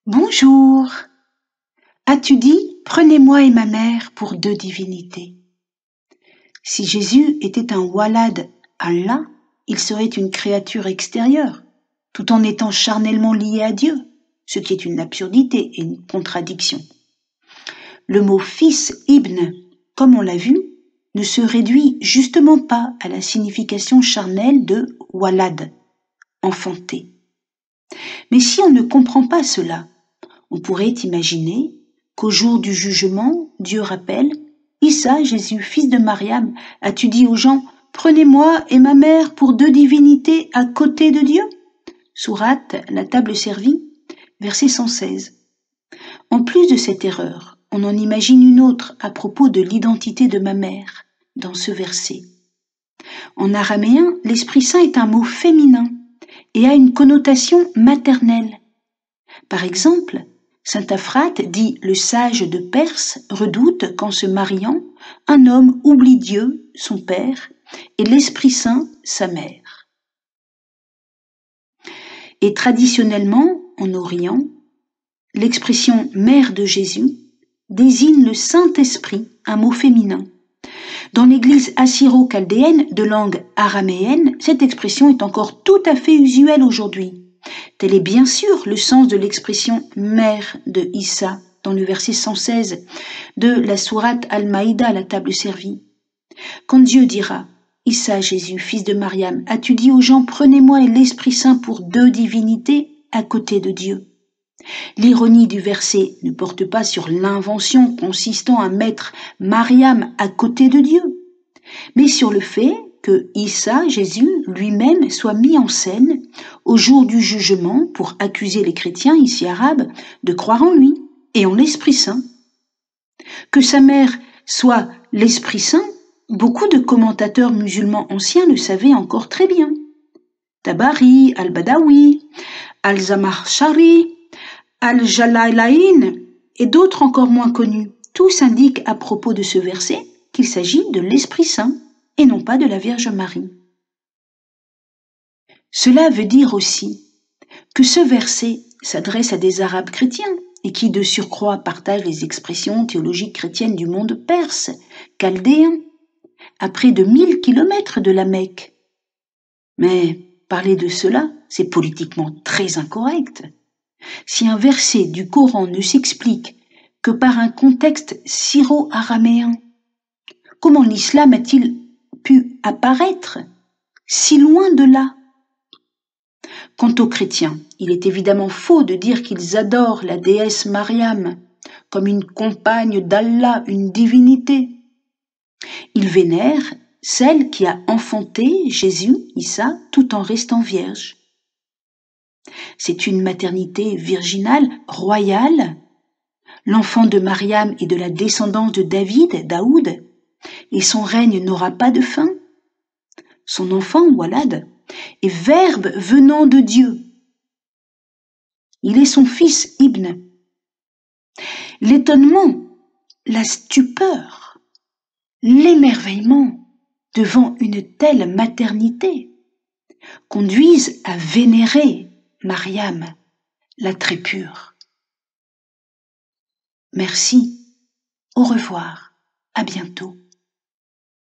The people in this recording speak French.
Bonjour. As-tu dit « Prenez-moi et ma mère pour deux divinités » ? Si Jésus était un walad Allah, il serait une créature extérieure, tout en étant charnellement lié à Dieu, ce qui est une absurdité et une contradiction. Le mot fils ibn, comme on l'a vu, ne se réduit justement pas à la signification charnelle de walad, enfanté. Mais si on ne comprend pas cela, on pourrait imaginer qu'au jour du jugement, Dieu rappelle « Issa, Jésus, fils de Mariam, as-tu dit aux gens « Prenez-moi et ma mère pour deux divinités à côté de Dieu » ? Sourate, la table servie, verset 116. En plus de cette erreur, on en imagine une autre à propos de l'identité de ma mère, dans ce verset. En araméen, l'Esprit Saint est un mot féminin et a une connotation maternelle. Par exemple, saint Aphrate dit « Le sage de Perse redoute qu'en se mariant, un homme oublie Dieu, son père, et l'Esprit Saint, sa mère. » Et traditionnellement, en Orient, l'expression « mère de Jésus » désigne le Saint-Esprit, un mot féminin. Dans l'église assyro-chaldéenne de langue araméenne, cette expression est encore tout à fait usuelle aujourd'hui. Tel est bien sûr le sens de l'expression « mère de Issa » dans le verset 116 de la sourate Al-Maïda, la table servie. Quand Dieu dira « Issa, Jésus, fils de Mariam, as-tu dit aux gens « Prenez-moi et l'Esprit Saint pour deux divinités à côté de Dieu » ? L'ironie du verset ne porte pas sur l'invention consistant à mettre Mariam à côté de Dieu, mais sur le fait que Issa, Jésus, lui-même soit mis en scène au jour du jugement pour accuser les chrétiens, ici arabes, de croire en lui et en l'Esprit Saint. Que sa mère soit l'Esprit Saint, beaucoup de commentateurs musulmans anciens le savaient encore très bien. Tabari, Al-Badawi, Al-Zamakhshari, Al-Jalalayn et d'autres encore moins connus, tous indiquent à propos de ce verset qu'il s'agit de l'Esprit Saint et non pas de la Vierge Marie. Cela veut dire aussi que ce verset s'adresse à des Arabes chrétiens et qui de surcroît partagent les expressions théologiques chrétiennes du monde perse, chaldéen, à près de 1000 kilomètres de la Mecque. Mais parler de cela, c'est politiquement très incorrect. Si un verset du Coran ne s'explique que par un contexte syro-araméen, comment l'islam a-t-il pu apparaître si loin de là? Quant aux chrétiens, il est évidemment faux de dire qu'ils adorent la déesse Mariam comme une compagne d'Allah, une divinité. Ils vénèrent celle qui a enfanté Jésus, Issa, tout en restant vierge. C'est une maternité virginale, royale. L'enfant de Mariam est de la descendance de Daoud, et son règne n'aura pas de fin. Son enfant, Walad, est verbe venant de Dieu. Il est son fils Ibn. L'étonnement, la stupeur, l'émerveillement devant une telle maternité conduisent à vénérer Mariam, la très pure. Merci, au revoir, à bientôt.